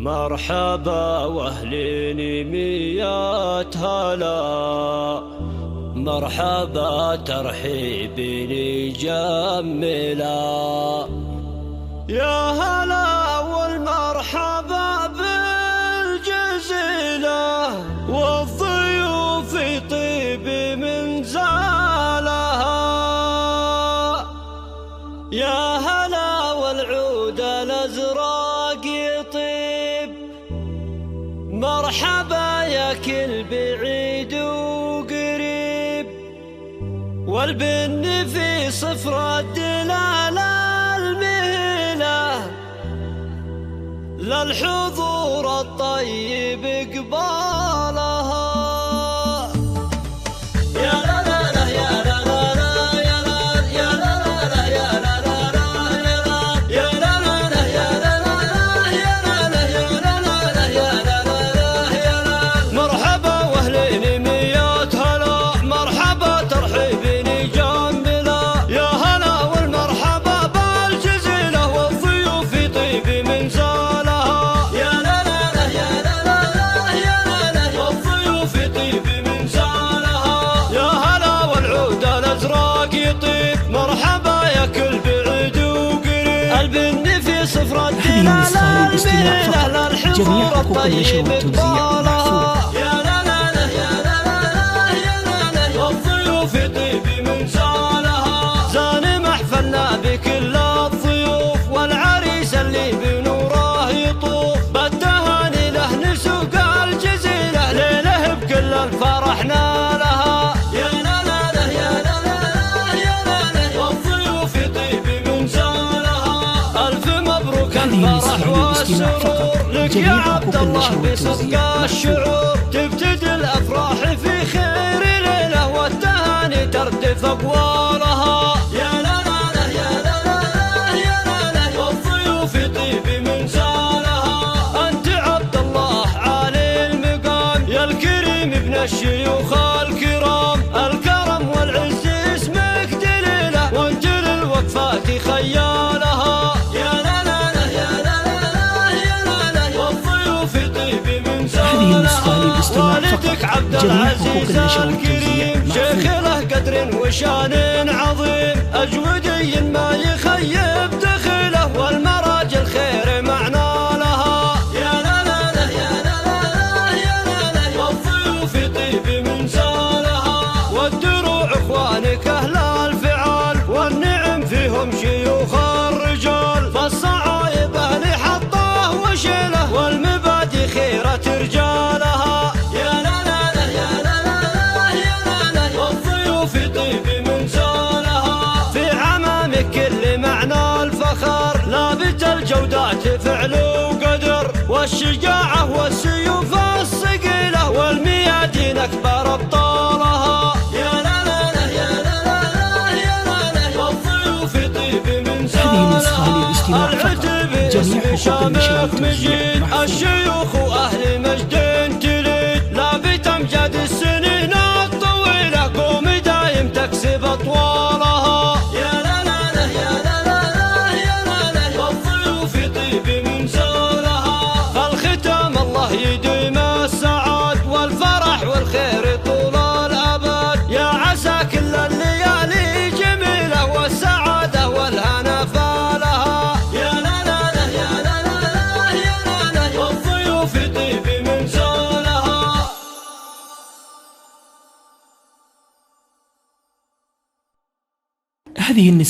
مرحبا واهلين ميات هلا، مرحبا ترحيبني جملا. يا هلا والمرحبا بالجزيلة، والضيوف طيب من زالها. يا هلا والعود الأزرق يطيب، مرحبا يا كل بعيد وقريب. والبن في صفر الدلالة المهلة، للحضور الطيب قبالها. هذه النسخة للاستماع فقط، جميع حقوق النشر والتوزيع محفوظة. يا لا لا لا يا لا لا لا يا لا لا، والضيوف طيب من زالها. زان محفلنا بكل الضيوف، والعريس اللي بنوره يطوف. بالتهاني له نسوق الجزيلة، ليله بكل الفرح نالها. يا لا لا لا يا لا لا يا لا لا، والضيوف طيب من زالها. ألف مبروك الفرح والسرور لك يا عبد الله بصدق الشعور. تبتدي الأفراح في خير ليلة، والتهاني تردف أقوالها. يا لا لا لا يا لا لا يا لا لا، والضيوف طيب من زالها. أنت عبد الله عالي المقام، يا الكريم ابن الشيوخ الكرام. الكرم والعز اسمك دليله، وانت للوقفات خيالها. يا لا لا لا يا لا لا يا لا لا، والضيوف طيب من زالها. هذه النسخة للاستماع فقط، جميع حقوق النشر والتوزيع شيخ محفوظة. له قدر وشان عظيم، أجودي ما يخيب دخله، والمراجل خير معنى لها. يا لا لا لا يا لا لا يا لا لا، والضيوف طيب من زالها. والدروع اخوانك اهل الفعال، والنعم فيهم شيوخ الرجال. فالصعايب اهل حطه وشيله، والمبادئ خيرة رجالها. يا لا لا لا يا لا لا يا لا لا، والضيوف طيب من زالها. في عمامك كل معنى الفخر، لابت الجودات فعل وقدر. والشجاعة والسيوف الصقيلة، والميادين أكبر أبطالها. يا لا لا لا يا لا لا يا لا لا، والضيوف طيب من زالها. هذه النسخة للاستماع فقط، جميع حقوق النشر والتوزيع محفوظة. الشيوخ وأهل مجد تليد، لابت أمجاد السنين الطويلة. قوم دايم تكسب أطوالها. يا لا لا لا يا لا لا يا لا لا، والضيوف طيب من زالها. فالختام الله يديم السعاد، والفرح والخير طول الأبد. يا عسى كل الليالي جميلة، والسعادة والهنا فالها. يا لا لا لا يا لا لا يا لا لا، والضيوف طيب من زالها. هذه النسخة